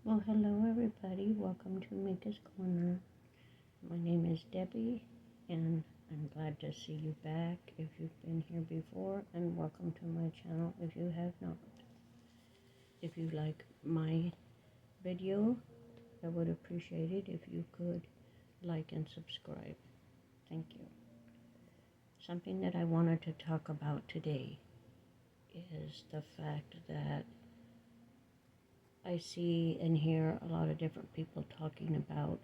Well, hello everybody. Welcome to Mika's Corner. My name is Debbie, and I'm glad to see you back if you've been here before, and welcome to my channel if you have not. If you like my video, I would appreciate it if you could like and subscribe. Thank you. Something that I wanted to talk about today is the fact that I see and hear a lot of different people talking about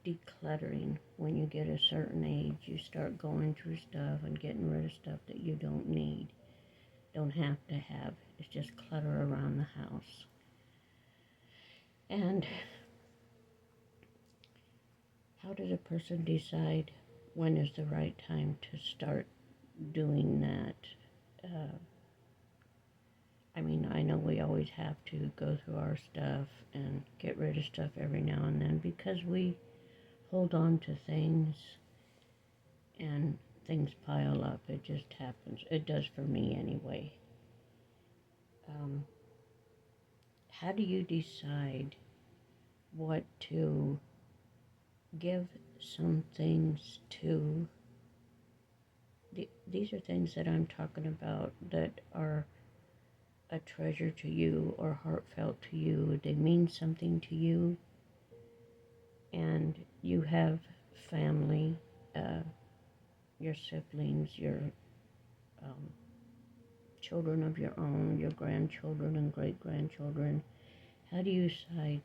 decluttering. When you get a certain age, you start going through stuff and getting rid of stuff that you don't need, don't have to have. It's just clutter around the house. And how does a person decide when is the right time to start doing that? I know we always have to go through our stuff and get rid of stuff every now and then because we hold on to things and things pile up. It just happens. It does for me anyway. How do you decide what to give some things to? These are things that I'm talking about that are a treasure to you or heartfelt to you. They mean something to you, and you have family, your siblings, your children of your own, your grandchildren and great-grandchildren. How do you decide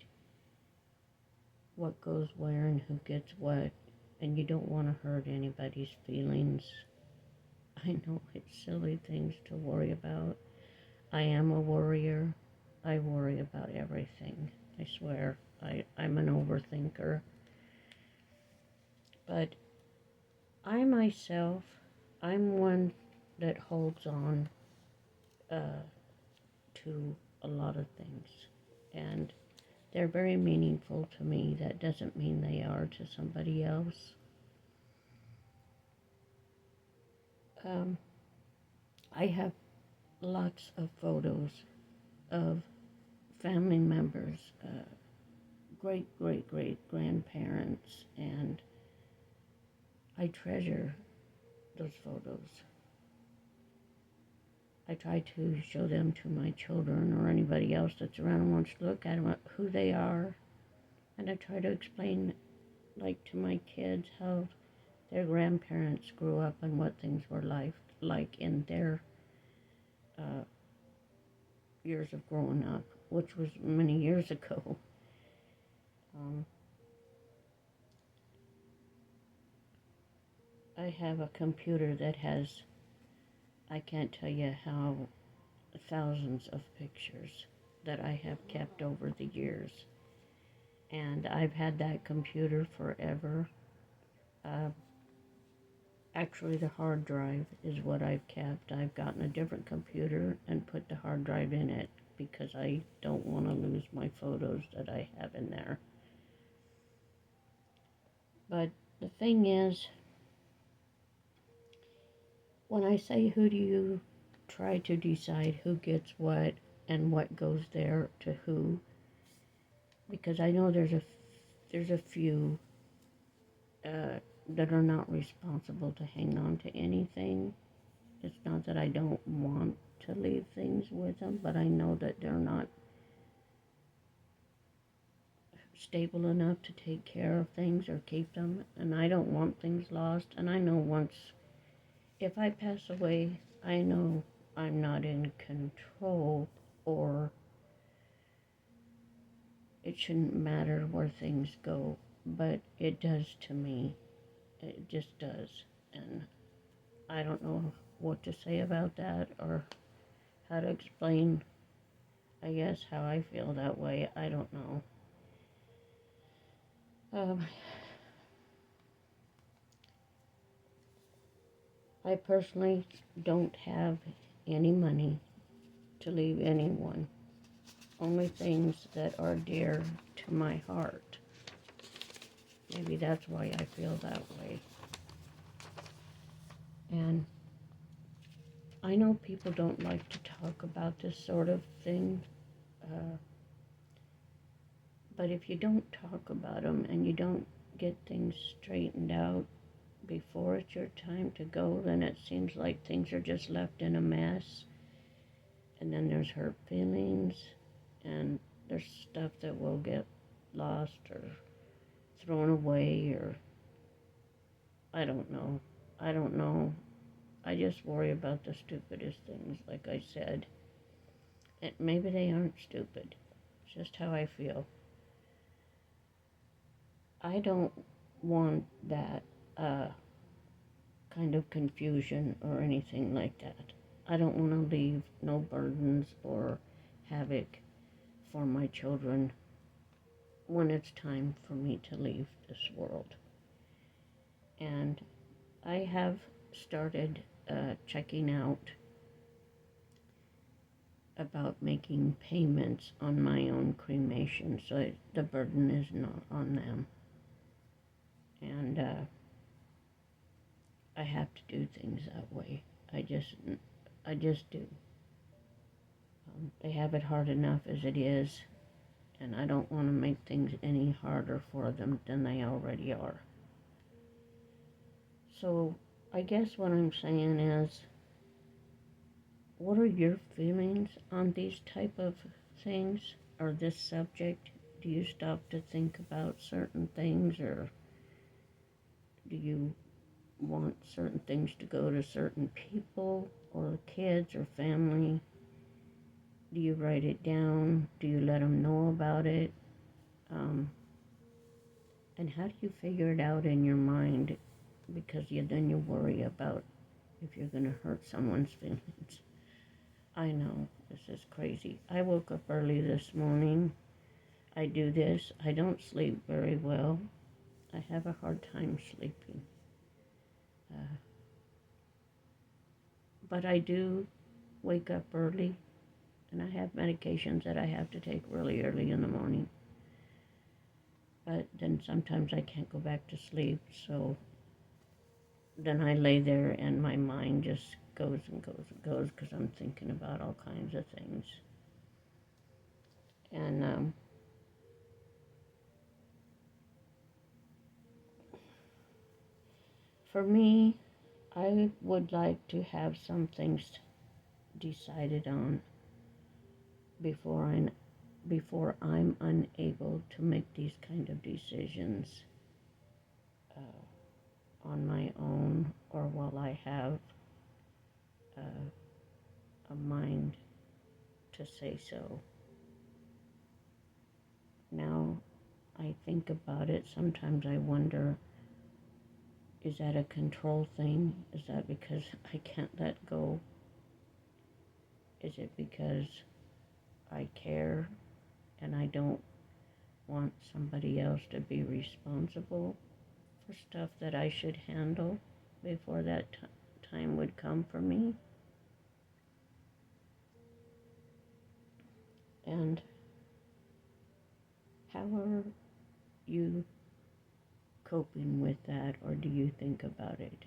what goes where and who gets what? And you don't want to hurt anybody's feelings. I know it's silly things to worry about. I am a worrier. I worry about everything. I swear. I'm an overthinker. But I myself, I'm one that holds on to a lot of things. And they're very meaningful to me. That doesn't mean they are to somebody else. I have lots of photos of family members, great grandparents, and I treasure those photos. I try to show them to my children or anybody else that's around and wants to look at them, who they are, and I try to explain, like, to my kids how their grandparents grew up and what things were like in their years of growing up, which was many years ago. I have a computer that has, I can't tell you how, thousands of pictures that I have kept over the years. And I've had that computer forever. Actually, the hard drive is what I've kept. I've gotten a different computer and put the hard drive in it because I don't want to lose my photos that I have in there. But the thing is, when I say who do you try to decide who gets what and what goes there to who, because I know there's a few that are not responsible to hang on to anything. It's not that I don't want to leave things with them, but I know that they're not stable enough to take care of things or keep them, and I don't want things lost. And I know once, if I pass away, I know I'm not in control, or it shouldn't matter where things go, but it does to me. It just does. And I don't know what to say about that or how to explain, I guess, how I feel that way. I don't know. I personally don't have any money to leave anyone. Only things that are dear to my heart. Maybe that's why I feel that way. And I know people don't like to talk about this sort of thing, But if you don't talk about them and you don't get things straightened out before it's your time to go, then it seems like things are just left in a mess. And then there's hurt feelings, and there's stuff that will get lost or thrown away, or I don't know. I don't know. I just worry about the stupidest things, like I said. And maybe they aren't stupid. It's just how I feel. I don't want that kind of confusion or anything like that. I don't want to leave no burdens or havoc for my children when it's time for me to leave this world. And I have started checking out about making payments on my own cremation so the burden is not on them. And I have to do things that way. I just do. They have it hard enough as it is, and I don't want to make things any harder for them than they already are. So I guess what I'm saying is, what are your feelings on these type of things or this subject? Do you stop to think about certain things, or do you want certain things to go to certain people or kids or family? Do you write it down? Do you let them know about it? And how do you figure it out in your mind? Because then you worry about if you're going to hurt someone's feelings. I know, this is crazy. I woke up early this morning. I do this. I don't sleep very well. I have a hard time sleeping. But I do wake up early, and I have medications that I have to take really early in the morning. But then sometimes I can't go back to sleep, so then I lay there and my mind just goes and goes and goes because I'm thinking about all kinds of things. And for me, I would like to have some things decided on before I'm unable to make these kind of decisions on my own, or while I have a mind to say so. Now, I think about it, sometimes I wonder, is that a control thing? Is that because I can't let go? Is it because I care and I don't want somebody else to be responsible for stuff that I should handle before that time would come for me? And how are you coping with that, or do you think about it?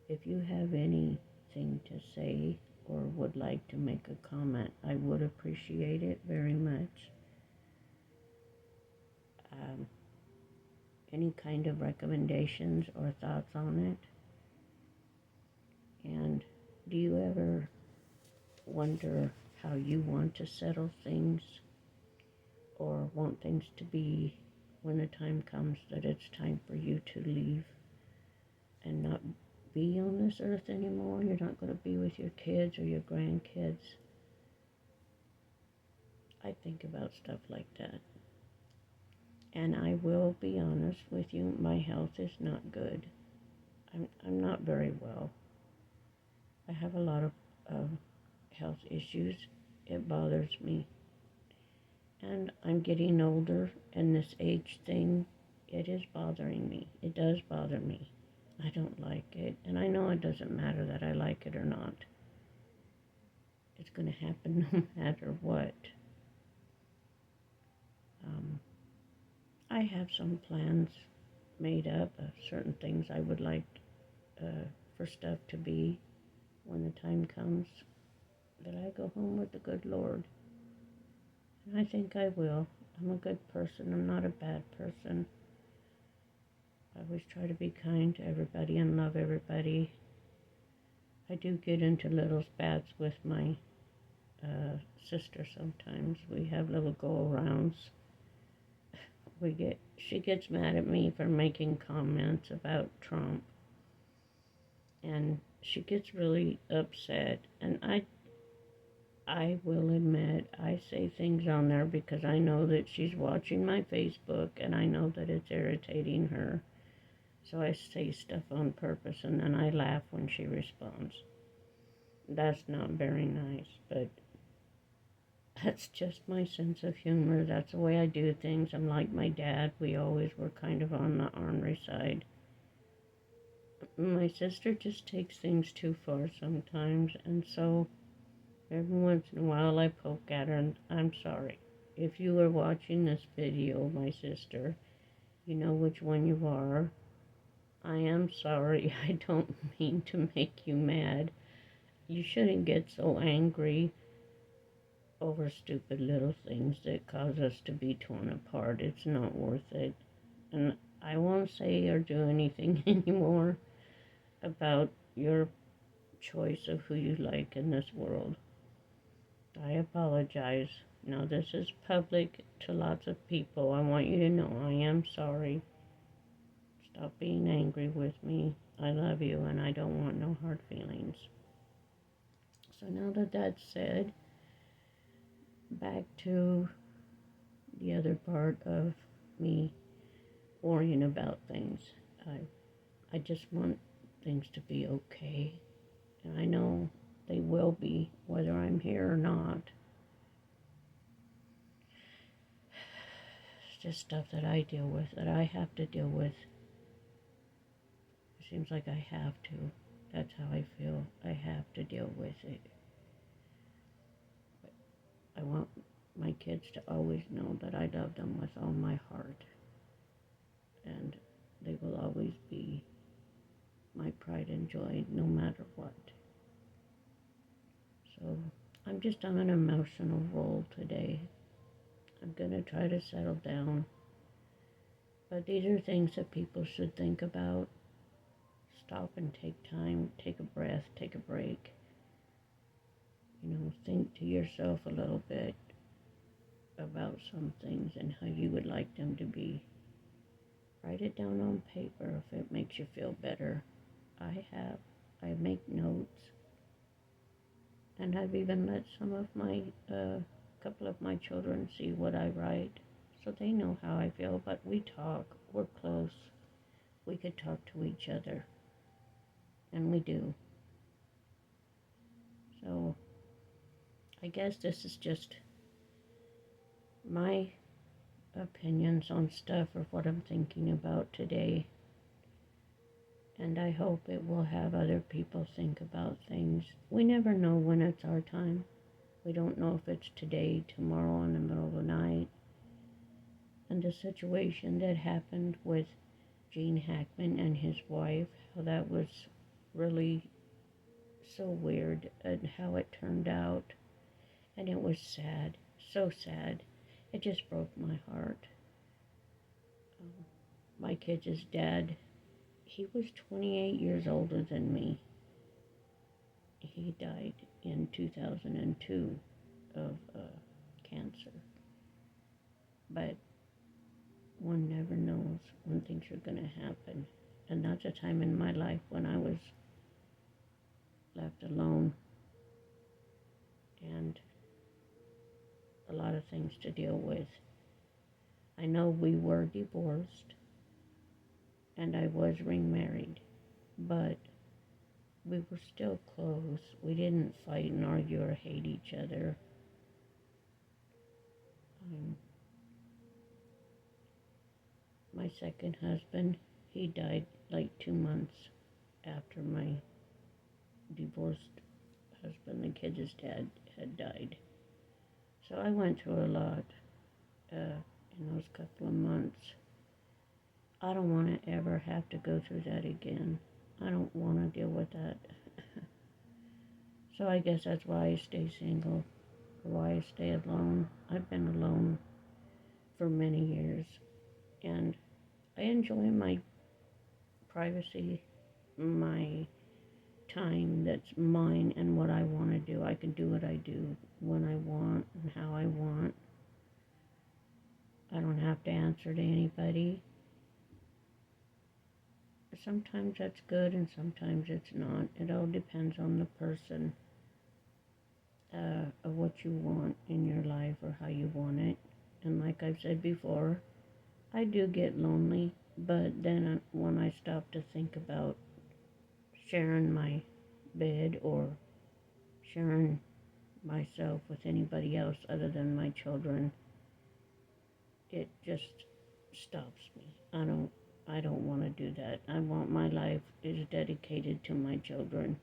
If you have anything to say or would like to make a comment, I would appreciate it very much. Any kind of recommendations or thoughts on it? And do you ever wonder how you want to settle things, or want things to be when the time comes that it's time for you to leave and not be on this earth anymore? You're not going to be with your kids or your grandkids. I think about stuff like that. And I will be honest with you, my health is not good. I'm not very well. I have a lot of health issues. It bothers me. And I'm getting older, and this age thing, it is bothering me. It does bother me. I don't like it. And I know it doesn't matter that I like it or not. It's going to happen no matter what. I have some plans made up of certain things I would like for stuff to be when the time comes that I go home with the good Lord. And I think I will. I'm a good person. I'm not a bad person. I always try to be kind to everybody and love everybody. I do get into little spats with my sister sometimes. We have little go-arounds. She gets mad at me for making comments about Trump, and she gets really upset. And I will admit, I say things on there because I know that she's watching my Facebook, and I know that it's irritating her. So I say stuff on purpose, and then I laugh when she responds. That's not very nice, but that's just my sense of humor. That's the way I do things. I'm like my dad. We always were kind of on the ornery side. My sister just takes things too far sometimes, and so every once in a while I poke at her, and I'm sorry. If you are watching this video, my sister, you know which one you are. I am sorry. I don't mean to make you mad. You shouldn't get so angry over stupid little things that cause us to be torn apart. It's not worth it. And I won't say or do anything anymore about your choice of who you like in this world. I apologize. Now, this is public to lots of people. I want you to know I am sorry. Stop being angry with me. I love you and I don't want no hard feelings. So now that that's said, back to the other part of me worrying about things. I just want things to be okay. And I know they will be, whether I'm here or not. It's just stuff that I deal with, that I have to deal with. It seems like I have to. That's how I feel. I have to deal with it. But I want my kids to always know that I love them with all my heart. And they will always be my pride and joy, no matter what. So I'm just on an emotional roll today. I'm going to try to settle down. But these are things that people should think about. Stop and take time, take a breath, take a break. Think to yourself a little bit about some things and how you would like them to be. Write it down on paper if it makes you feel better. I make notes. And I've even let couple of my children see what I write, so they know how I feel, but we talk, we're close. We could talk to each other, and we do. So, I guess this is just my opinions on stuff or what I'm thinking about today. And I hope it will have other people think about things. We never know when it's our time. We don't know if it's today, tomorrow, in the middle of the night. And the situation that happened with Gene Hackman and his wife, how that was really so weird and how it turned out. And it was sad, so sad. It just broke my heart. My kids' dad, he was 28 years older than me. He died in 2002 of cancer. But one never knows when things are going to happen. And that's a time in my life when I was left alone and a lot of things to deal with. I know we were divorced and I was remarried, but we were still close. We didn't fight and argue or hate each other. My second husband, he died like 2 months after my divorced husband. The kids' dad had died. So I went through a lot in those couple of months. I don't want to ever have to go through that again. I don't want to deal with that. So I guess that's why I stay single, or why I stay alone. I've been alone for many years, and I enjoy my privacy, my time that's mine and what I want to do. I can do what I do when I want and how I want. I don't have to answer to anybody. Sometimes that's good and sometimes it's not. It all depends on the person, of what you want in your life or how you want it. And like I've said before, I do get lonely, but then when I stop to think about sharing my bed or sharing myself with anybody else other than my children, it just stops me. I don't want to do that. I want my life is dedicated to my children.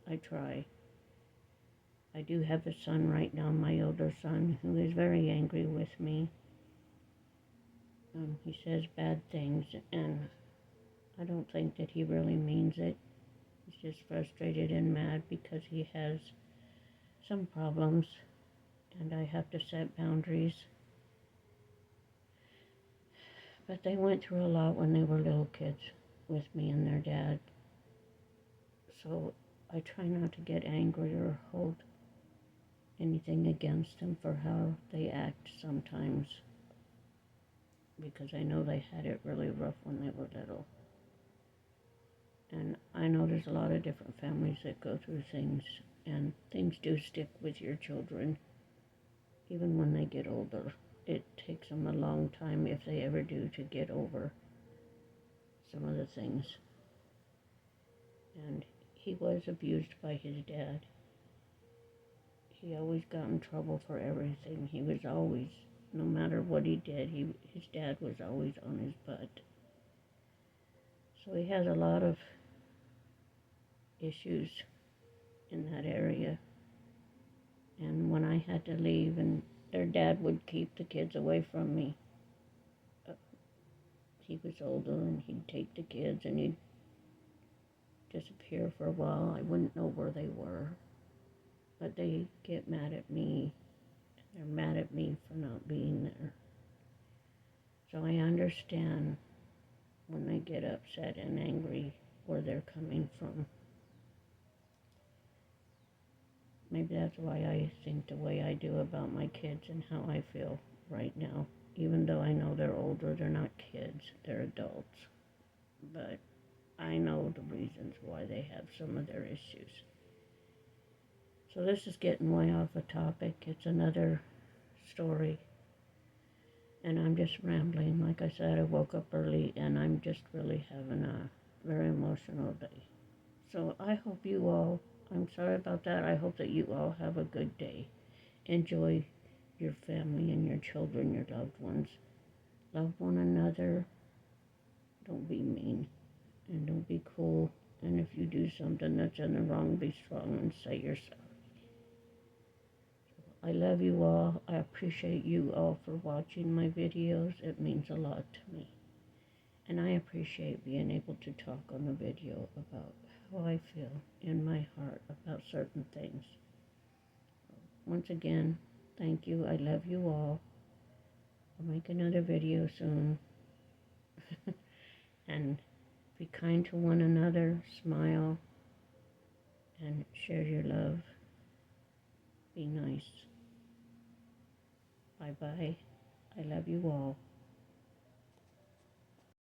I try. I do have a son right now, my older son, who is very angry with me. He says bad things, and I don't think that he really means it. He's just frustrated and mad because he has some problems, and I have to set boundaries. But they went through a lot when they were little kids with me and their dad. So I try not to get angry or hold anything against them for how they act sometimes, because I know they had it really rough when they were little. And I know there's a lot of different families that go through things, and things do stick with your children even when they get older. It takes them a long time, if they ever do, to get over some of the things. And he was abused by his dad. He always got in trouble for everything. He was always, no matter what he did, his dad was always on his butt. So he has a lot of issues in that area. And when I had to leave, and their dad would keep the kids away from me, he was older, and he'd take the kids and he'd disappear for a while. I wouldn't know where they were. But they get mad at me. They're mad at me for not being there. So I understand when they get upset and angry where they're coming from. Maybe that's why I think the way I do about my kids and how I feel right now. Even though I know they're older, they're not kids, they're adults. But I know the reasons why they have some of their issues. So this is getting way off the topic. It's another story. And I'm just rambling. Like I said, I woke up early and I'm just really having a very emotional day. So I hope you all, I'm sorry about that. I hope that you all have a good day. Enjoy your family and your children, your loved ones. Love one another. Don't be mean. And don't be cruel. And if you do something that's in the wrong, be strong and say you're sorry. I love you all. I appreciate you all for watching my videos. It means a lot to me. And I appreciate being able to talk on the video about how I feel in my heart about certain things. Once again, thank you. I love you all. I'll make another video soon. And be kind to one another. Smile. And share your love. Be nice. Bye-bye. I love you all.